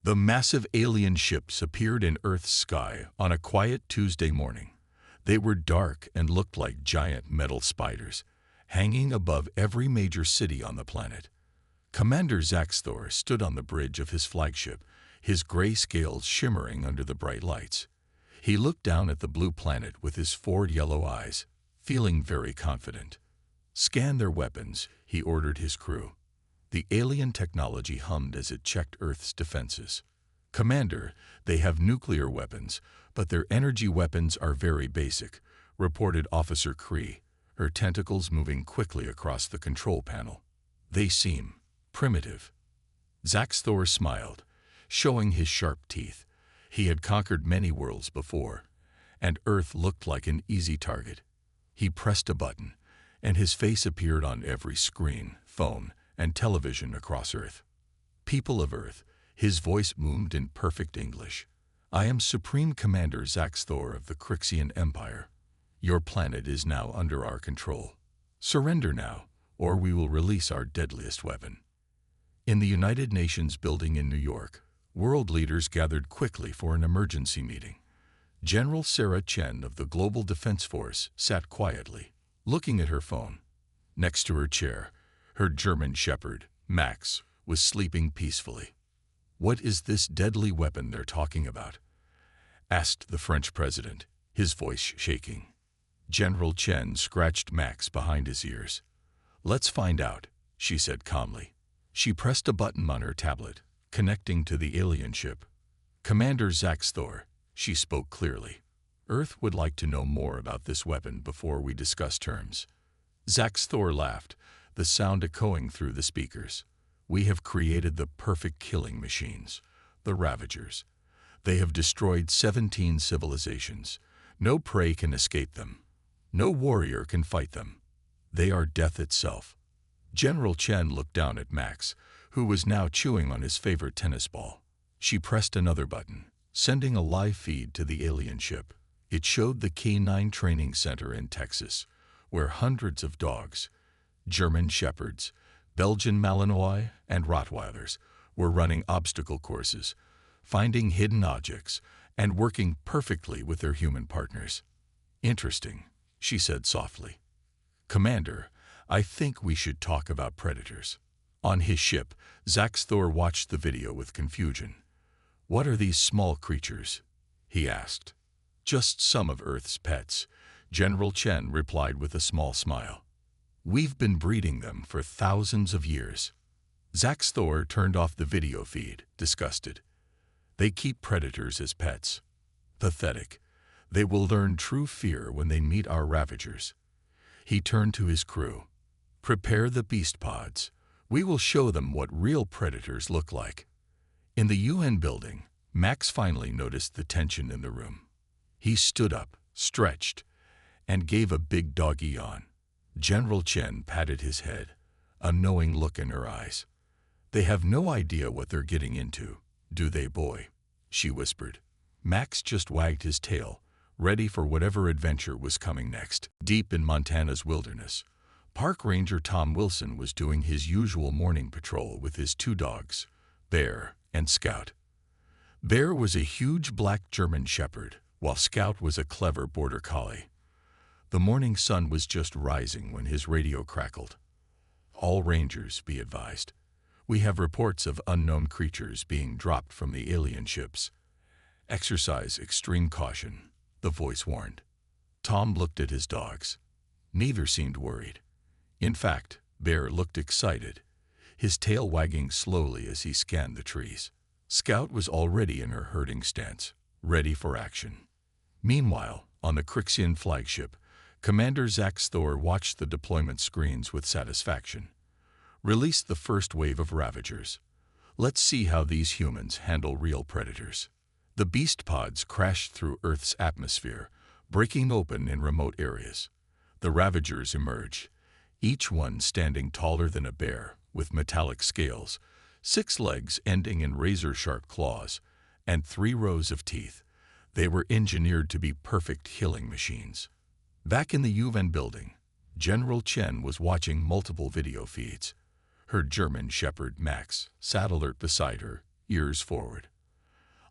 The massive alien ships appeared in Earth's sky on a quiet Tuesday morning. They were dark and looked like giant metal spiders, hanging above every major city on the planet. Commander Zaxthor stood on the bridge of his flagship, his gray scales shimmering under the bright lights. He looked down at the blue planet with his four yellow eyes, feeling very confident. "Scan their weapons," he ordered his crew. The alien technology hummed as it checked Earth's defenses. "Commander, they have nuclear weapons, but their energy weapons are very basic," reported Officer Cree, her tentacles moving quickly across the control panel. "They seem primitive." Zaxthor smiled, showing his sharp teeth. He had conquered many worlds before, and Earth looked like an easy target. He pressed a button, and his face appeared on every screen, phone, and television across Earth. "People of Earth," his voice boomed in perfect English. "I am Supreme Commander Zaxthor of the Crixian Empire. Your planet is now under our control. Surrender now, or we will release our deadliest weapon." In the United Nations building in New York, world leaders gathered quickly for an emergency meeting. General Sarah Chen of the Global Defense Force sat quietly, looking at her phone. Next to her chair, her German shepherd, Max, was sleeping peacefully. "What is this deadly weapon they're talking about?" asked the French president, his voice shaking. General Chen scratched Max behind his ears. "Let's find out," she said calmly. She pressed a button on her tablet, connecting to the alien ship. "Commander Zaxthor," she spoke clearly. "Earth would like to know more about this weapon before we discuss terms." Zaxthor laughed, the sound echoing through the speakers. "We have created the perfect killing machines, the Ravagers. They have destroyed 17 civilizations. No prey can escape them. No warrior can fight them. They are death itself." General Chen looked down at Max, who was now chewing on his favorite tennis ball. She pressed another button, sending a live feed to the alien ship. It showed the K9 training center in Texas, where hundreds of dogs, German shepherds, Belgian Malinois, and Rottweilers were running obstacle courses, finding hidden objects, and working perfectly with their human partners. "Interesting," she said softly. "Commander, I think we should talk about predators." On his ship, Zaxthor watched the video with confusion. "What are these small creatures?" he asked. "Just some of Earth's pets," General Chen replied with a small smile. "We've been breeding them for thousands of years." Zaxthor turned off the video feed, disgusted. "They keep predators as pets. Pathetic. They will learn true fear when they meet our Ravagers." He turned to his crew. "Prepare the beast pods. We will show them what real predators look like." In the UN building, Max finally noticed the tension in the room. He stood up, stretched, and gave a big doggy yawn. General Chen patted his head, a knowing look in her eyes. "They have no idea what they're getting into, do they, boy?" she whispered. Max just wagged his tail, ready for whatever adventure was coming next. Deep in Montana's wilderness, Park Ranger Tom Wilson was doing his usual morning patrol with his two dogs, Bear and Scout. Bear was a huge black German shepherd, while Scout was a clever border collie. The morning sun was just rising when his radio crackled. "All rangers, be advised. We have reports of unknown creatures being dropped from the alien ships. Exercise extreme caution," the voice warned. Tom looked at his dogs. Neither seemed worried. In fact, Bear looked excited, his tail wagging slowly as he scanned the trees. Scout was already in her herding stance, ready for action. Meanwhile, on the Crixian flagship, Commander Zaxthor watched the deployment screens with satisfaction. "Release the first wave of Ravagers. Let's see how these humans handle real predators." The beast pods crashed through Earth's atmosphere, breaking open in remote areas. The Ravagers emerged, each one standing taller than a bear, with metallic scales, 6 legs ending in razor-sharp claws, and 3 rows of teeth. They were engineered to be perfect killing machines. Back in the UN building, General Chen was watching multiple video feeds. Her German shepherd, Max, sat alert beside her, ears forward.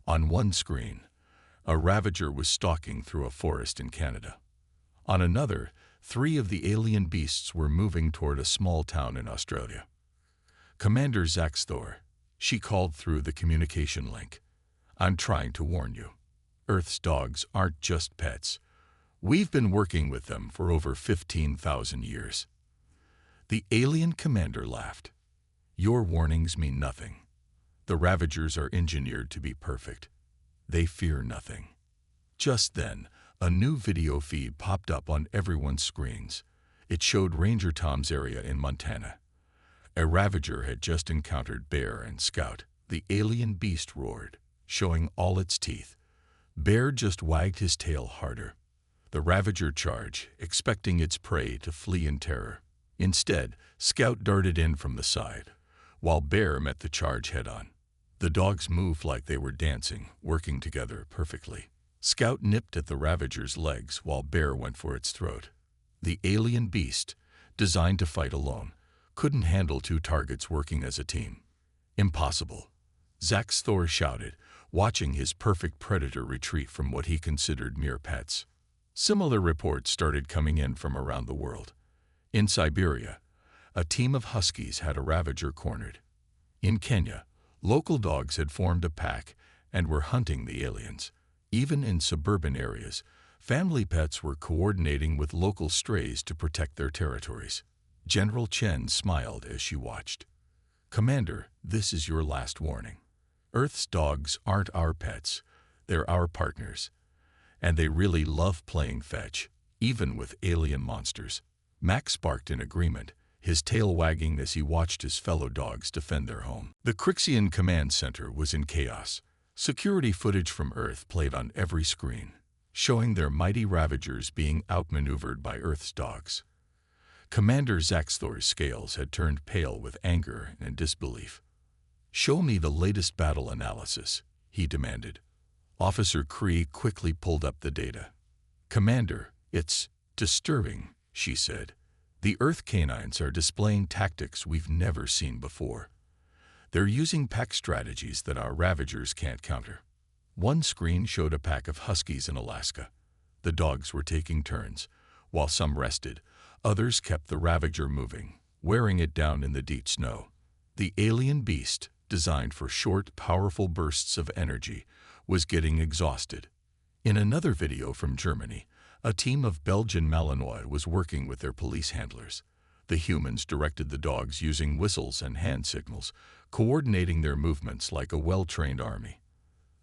On one screen, a ravager was stalking through a forest in Canada. On another, 3 of the alien beasts were moving toward a small town in Australia. Commander Zach Thor, she called through the communication link. "I'm trying to warn you. Earth's dogs aren't just pets. We've been working with them for over 15,000 years." The alien commander laughed. "Your warnings mean nothing. The ravagers are engineered to be perfect. They fear nothing." Just then, a new video feed popped up on everyone's screens. It showed Ranger Tom's area in Montana. A ravager had just encountered Bear and Scout. The alien beast roared, showing all its teeth. Bear just wagged his tail harder. The ravager charged, expecting its prey to flee in terror. Instead, Scout darted in from the side, while Bear met the charge head-on. The dogs moved like they were dancing, working together perfectly. Scout nipped at the ravager's legs while Bear went for its throat. The alien beast, designed to fight alone, couldn't handle 2 targets working as a team. "Impossible," Zach Thor shouted, watching his perfect predator retreat from what he considered mere pets. Similar reports started coming in from around the world. In Siberia, a team of huskies had a ravager cornered. In Kenya, local dogs had formed a pack and were hunting the aliens. Even in suburban areas, family pets were coordinating with local strays to protect their territories. General Chen smiled as she watched. "Commander, this is your last warning. Earth's dogs aren't our pets. They're our partners. And they really love playing fetch, even with alien monsters." Max barked in agreement, his tail wagging as he watched his fellow dogs defend their home. The Crixian command center was in chaos. Security footage from Earth played on every screen, showing their mighty ravagers being outmaneuvered by Earth's dogs. Commander Zach Thor's scales had turned pale with anger and disbelief. "Show me the latest battle analysis," he demanded. Officer Cree quickly pulled up the data. "Commander, it's disturbing," she said. "The Earth canines are displaying tactics we've never seen before. They're using pack strategies that our ravagers can't counter." One screen showed a pack of huskies in Alaska. The dogs were taking turns. While some rested, others kept the ravager moving, wearing it down in the deep snow. The alien beast, designed for short, powerful bursts of energy, was getting exhausted. In another video from Germany, a team of Belgian Malinois was working with their police handlers. The humans directed the dogs using whistles and hand signals, coordinating their movements like a well-trained army.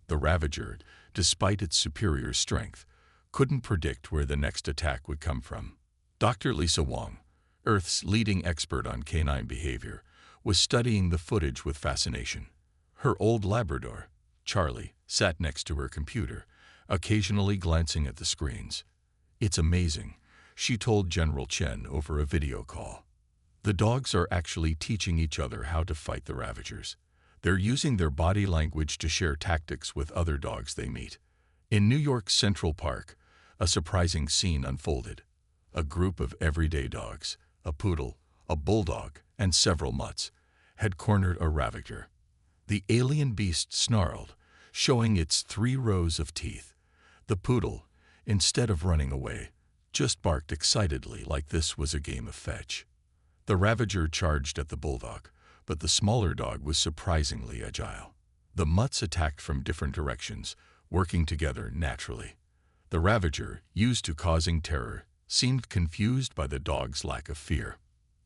The ravager, despite its superior strength, couldn't predict where the next attack would come from. Dr. Lisa Wong, Earth's leading expert on canine behavior, was studying the footage with fascination. Her old Labrador, Charlie, sat next to her computer, occasionally glancing at the screens. "It's amazing," she told General Chen over a video call. "The dogs are actually teaching each other how to fight the ravagers. They're using their body language to share tactics with other dogs they meet." In New York's Central Park, a surprising scene unfolded. A group of everyday dogs, a poodle, a bulldog, and several mutts, had cornered a ravager. The alien beast snarled, showing its 3 rows of teeth. The poodle, instead of running away, just barked excitedly like this was a game of fetch. The ravager charged at the bulldog, but the smaller dog was surprisingly agile. The mutts attacked from different directions, working together naturally. The ravager, used to causing terror, seemed confused by the dog's lack of fear.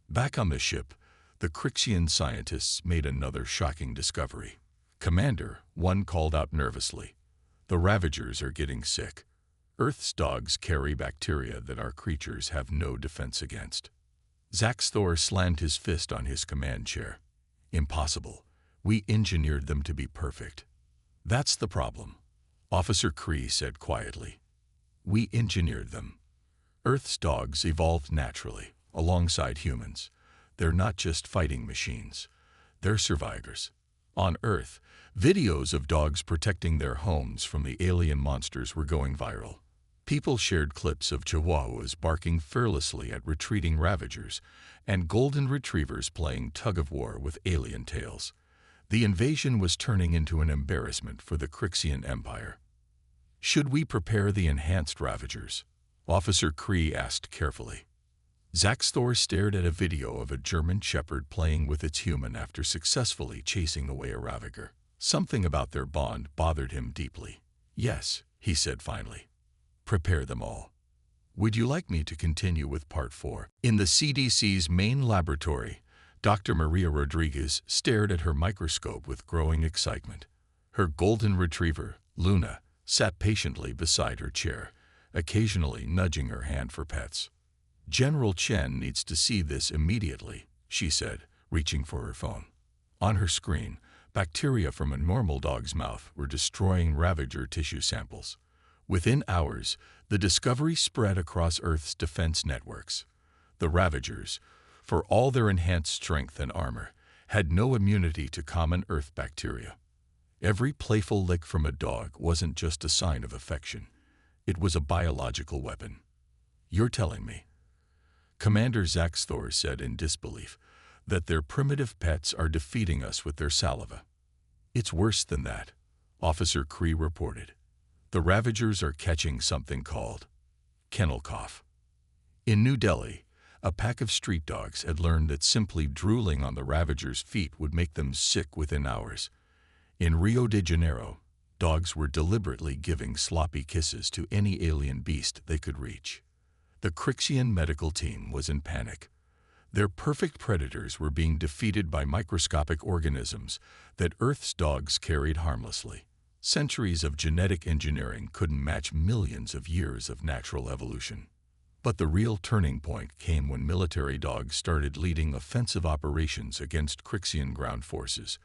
Back on the ship, the Crixian scientists made another shocking discovery. "Commander," one called out nervously, "the ravagers are getting sick. Earth's dogs carry bacteria that our creatures have no defense against." Zach Thor slammed his fist on his command chair. "Impossible. We engineered them to be perfect." "That's the problem," Officer Cree said quietly. "We engineered them. Earth's dogs evolved naturally, alongside humans. They're not just fighting machines. They're survivors." On Earth, videos of dogs protecting their homes from the alien monsters were going viral. People shared clips of chihuahuas barking fearlessly at retreating ravagers and golden retrievers playing tug-of-war with alien tails. The invasion was turning into an embarrassment for the Crixian Empire. "Should we prepare the enhanced Ravagers?" Officer Cree asked carefully. Zaxthor stared at a video of a German shepherd playing with its human after successfully chasing away a Ravager. Something about their bond bothered him deeply. "Yes," he said finally. "Prepare them all." "Would you like me to continue with Part 4? In the CDC's main laboratory, Dr. Maria Rodriguez stared at her microscope with growing excitement. Her golden retriever, Luna, sat patiently beside her chair, occasionally nudging her hand for pets. "General Chen needs to see this immediately," she said, reaching for her phone. On her screen, bacteria from a normal dog's mouth were destroying Ravager tissue samples. Within hours, the discovery spread across Earth's defense networks. The Ravagers, for all their enhanced strength and armor, had no immunity to common Earth bacteria. Every playful lick from a dog wasn't just a sign of affection. It was a biological weapon. "You're telling me," Commander Zaxthor said in disbelief, "that their primitive pets are defeating us with their saliva?" "It's worse than that," Officer Cree reported. "The Ravagers are catching something called kennel cough." In New Delhi, a pack of street dogs had learned that simply drooling on the Ravagers' feet would make them sick within hours. In Rio de Janeiro, dogs were deliberately giving sloppy kisses to any alien beast they could reach. The Crixian medical team was in panic. Their perfect predators were being defeated by microscopic organisms that Earth's dogs carried harmlessly. Centuries of genetic engineering couldn't match millions of years of natural evolution. But the real turning point came when military dogs started leading offensive operations against Crixian ground forces.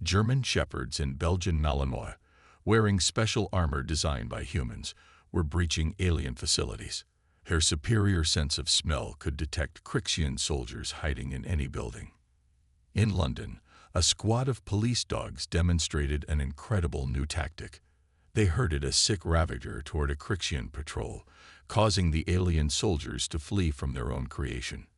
German shepherds in Belgian Malinois, wearing special armor designed by humans, were breaching alien facilities. Their superior sense of smell could detect Crixian soldiers hiding in any building. In London, a squad of police dogs demonstrated an incredible new tactic. They herded a sick Ravager toward a Crixian patrol, causing the alien soldiers to flee from their own creation.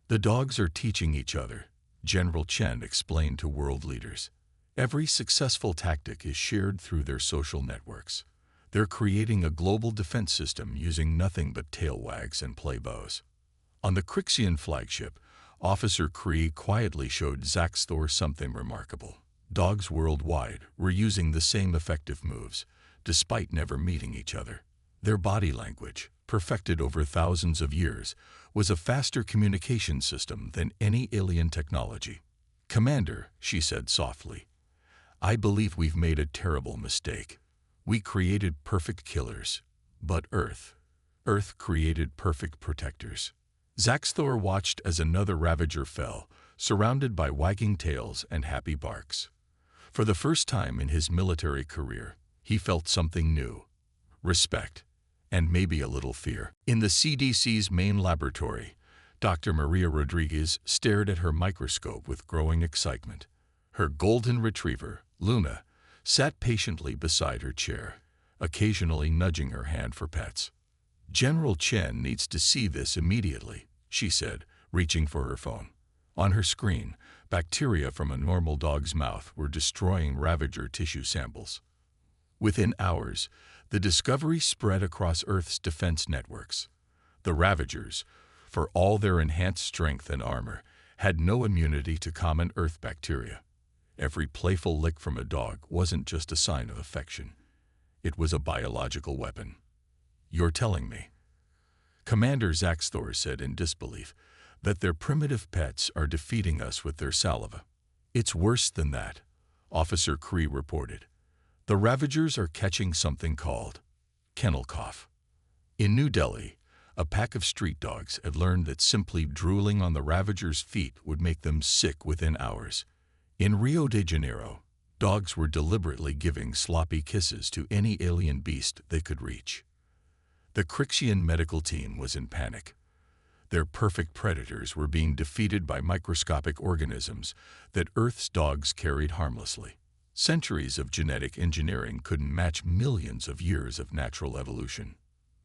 "The dogs are teaching each other," General Chen explained to world leaders. "Every successful tactic is shared through their social networks. They're creating a global defense system using nothing but tail wags and play bows." On the Crixian flagship, Officer Cree quietly showed Zaxthor something remarkable. Dogs worldwide were using the same effective moves, despite never meeting each other. Their body language, perfected over thousands of years, was a faster communication system than any alien technology. "Commander," she said softly, "I believe we've made a terrible mistake. We created perfect killers, but Earth created perfect protectors." Zaxthor watched as another Ravager fell, surrounded by wagging tails and happy barks. For the first time in his military career, he felt something new: respect, and maybe a little fear. In the CDC's main laboratory, Dr. Maria Rodriguez stared at her microscope with growing excitement. Her golden retriever, Luna, sat patiently beside her chair, occasionally nudging her hand for pets. "General Chen needs to see this immediately," she said, reaching for her phone. On her screen, bacteria from a normal dog's mouth were destroying Ravager tissue samples. Within hours, the discovery spread across Earth's defense networks. The Ravagers, for all their enhanced strength and armor, had no immunity to common Earth bacteria. Every playful lick from a dog wasn't just a sign of affection. It was a biological weapon. "You're telling me," Commander Zaxthor said in disbelief, "that their primitive pets are defeating us with their saliva?" "It's worse than that," Officer Cree reported. "The Ravagers are catching something called kennel cough." In New Delhi, a pack of street dogs had learned that simply drooling on the Ravagers' feet would make them sick within hours. In Rio de Janeiro, dogs were deliberately giving sloppy kisses to any alien beast they could reach. The Crixian medical team was in panic. Their perfect predators were being defeated by microscopic organisms that Earth's dogs carried harmlessly. Centuries of genetic engineering couldn't match millions of years of natural evolution.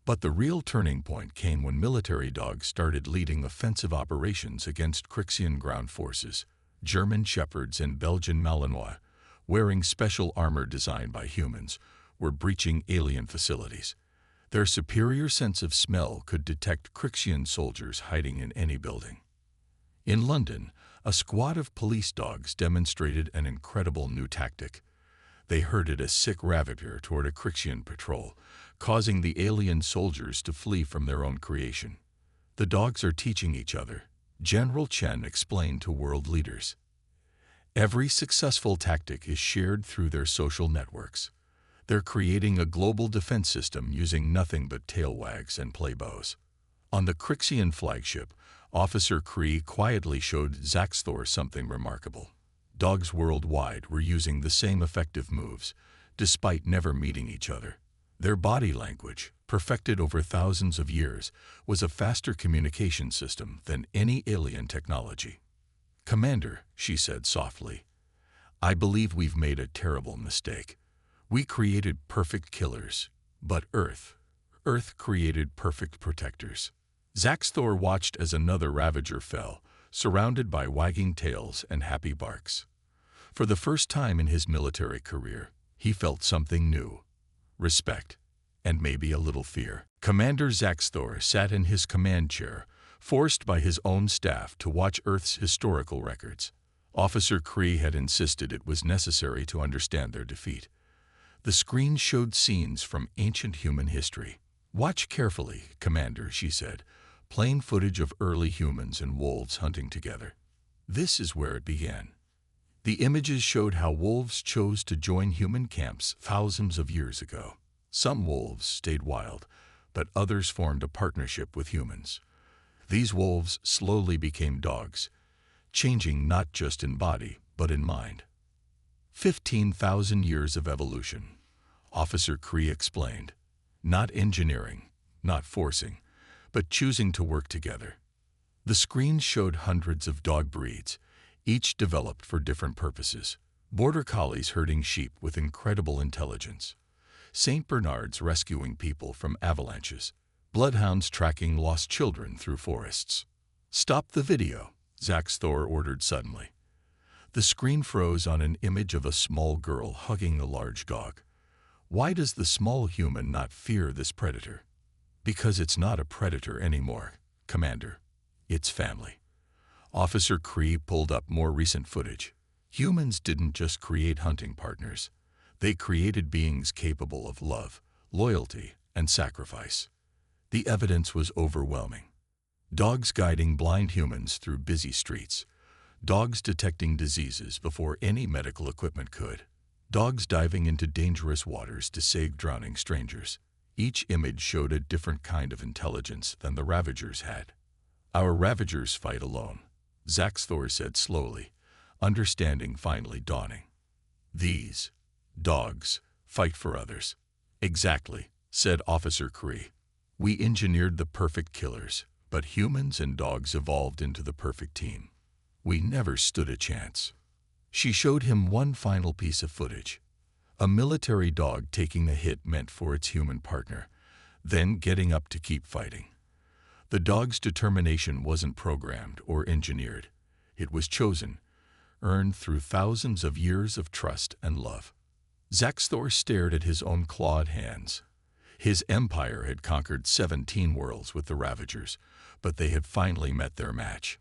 But the real turning point came when military dogs started leading offensive operations against Crixian ground forces. German Shepherds and Belgian Malinois, wearing special armor designed by humans, were breaching alien facilities. Their superior sense of smell could detect Crixian soldiers hiding in any building. In London, a squad of police dogs demonstrated an incredible new tactic. They herded a sick ravager toward a Crixian patrol, causing the alien soldiers to flee from their own creation. "The dogs are teaching each other," General Chen explained to world leaders. "Every successful tactic is shared through their social networks. They're creating a global defense system using nothing but tail wags and playbows." On the Crixian flagship, Officer Cree quietly showed Zaxthor something remarkable. Dogs worldwide were using the same effective moves, despite never meeting each other. Their body language, perfected over thousands of years, was a faster communication system than any alien technology. "Commander," she said softly, "I believe we've made a terrible mistake. We created perfect killers, but Earth created perfect protectors." Zaxthor watched as another ravager fell, surrounded by wagging tails and happy barks. For the first time in his military career, he felt something new: respect, and maybe a little fear. Commander Zaxthor sat in his command chair, forced by his own staff to watch Earth's historical records. Officer Cree had insisted it was necessary to understand their defeat. The screen showed scenes from ancient human history. "Watch carefully, Commander," she said, playing footage of early humans and wolves hunting together. This is where it began. The images showed how wolves chose to join human camps thousands of years ago. Some wolves stayed wild, but others formed a partnership with humans. These wolves slowly became dogs, changing not just in body, but in mind. 15,000 years of evolution, Officer Cree explained. Not engineering, not forcing, but choosing to work together. The screen showed hundreds of dog breeds, each developed for different purposes. Border Collies herding sheep with incredible intelligence. St. Bernards rescuing people from avalanches. Bloodhounds tracking lost children through forests. "Stop the video," Zaxthor ordered suddenly. The screen froze on an image of a small girl hugging a large dog. Why does the small human not fear this predator? Because it's not a predator anymore, Commander. It's family. Officer Cree pulled up more recent footage. Humans didn't just create hunting partners. They created beings capable of love, loyalty, and sacrifice. The evidence was overwhelming. Dogs guiding blind humans through busy streets. Dogs detecting diseases before any medical equipment could. Dogs diving into dangerous waters to save drowning strangers. Each image showed a different kind of intelligence than the Ravagers had. "Our Ravagers fight alone," Zaxthor said slowly, understanding finally dawning. "These dogs fight for others." "Exactly," said Officer Cree. "We engineered the perfect killers, but humans and dogs evolved into the perfect team. We never stood a chance." She showed him one final piece of footage. A military dog taking the hit meant for its human partner, then getting up to keep fighting. The dog's determination wasn't programmed or engineered. It was chosen, earned through thousands of years of trust and love. Zaxthor stared at his own clawed hands. His empire had conquered 17 worlds with the Ravagers, but they had finally met their match.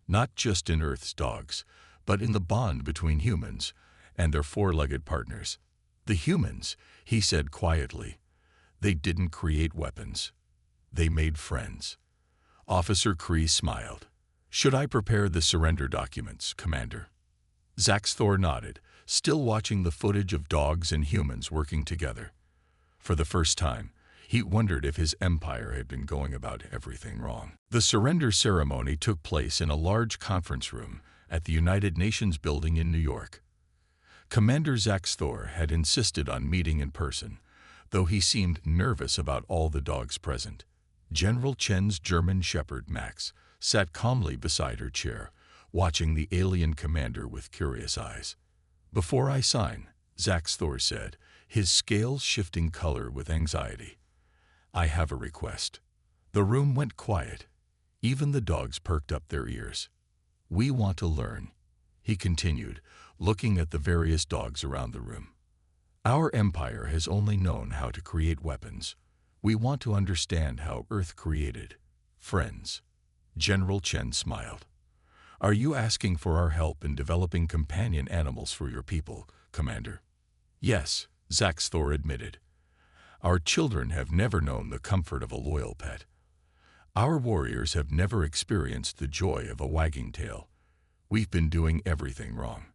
Not just in Earth's dogs, but in the bond between humans and their four-legged partners. The humans, he said quietly, they didn't create weapons. They made friends. Officer Cree smiled. "Should I prepare the surrender documents, Commander?" Zaxthor nodded, still watching the footage of dogs and humans working together. For the first time, he wondered if his empire had been going about everything wrong. The surrender ceremony took place in a large conference room at the United Nations building in New York. Commander Zaxthor had insisted on meeting in person, though he seemed nervous about all the dogs present. General Chen's German Shepherd, Max, sat calmly beside her chair, watching the alien commander with curious eyes. "Before I sign," Zaxthor said, his scales shifting color with anxiety, "I have a request." The room went quiet. Even the dogs perked up their ears. "We want to learn. he continued, looking at the various dogs around the room. Our empire has only known how to create weapons. We want to understand how Earth created friends. General Chen smiled. Are you asking for our help in developing companion animals for your people, Commander? Yes, Zaxthor admitted. Our children have never known the comfort of a loyal pet. Our warriors have never experienced the joy of a wagging tail. We've been doing everything wrong.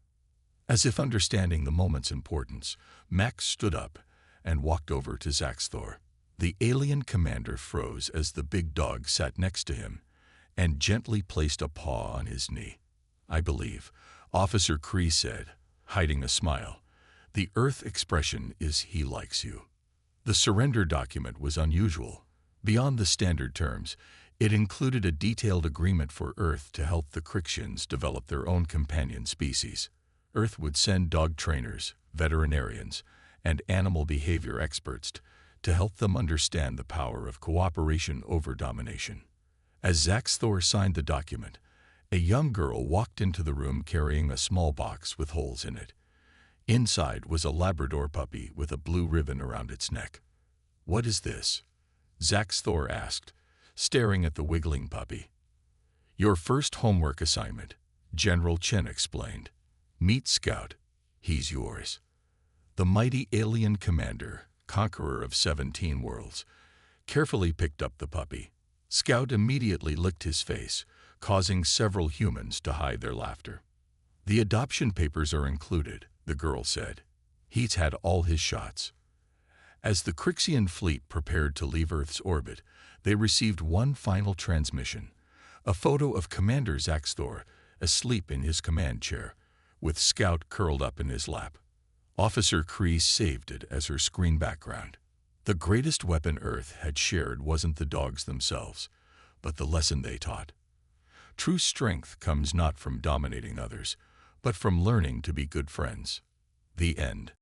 As if understanding the moment's importance, Max stood up and walked over to Zaxthor. The alien commander froze as the big dog sat next to him and gently placed a paw on his knee. I believe, Officer Kree said, hiding a smile. The Earth expression is he likes you. The surrender document was unusual. Beyond the standard terms, it included a detailed agreement for Earth to help the Crixians develop their own companion species. Earth would send dog trainers, veterinarians, and animal behavior experts to help them understand the power of cooperation over domination. As Zaxthor signed the document, a young girl walked into the room carrying a small box with holes in it. Inside was a Labrador puppy with a blue ribbon around its neck. What is this? Zaxthor asked, staring at the wiggling puppy. Your first homework assignment, General Chen explained. Meet Scout. He's yours. The mighty alien commander, conqueror of 17 worlds, carefully picked up the puppy. Scout immediately licked his face, causing several humans to hide their laughter. The adoption papers are included, the girl said. He's had all his shots. As the Crixian fleet prepared to leave Earth's orbit, they received one final transmission, a photo of Commander Zaxthor asleep in his command chair, with Scout curled up in his lap. Officer Kree saved it as her screen background. The greatest weapon Earth had shared wasn't the dogs themselves, but the lesson they taught. True strength comes not from dominating others, but from learning to be good friends. The end.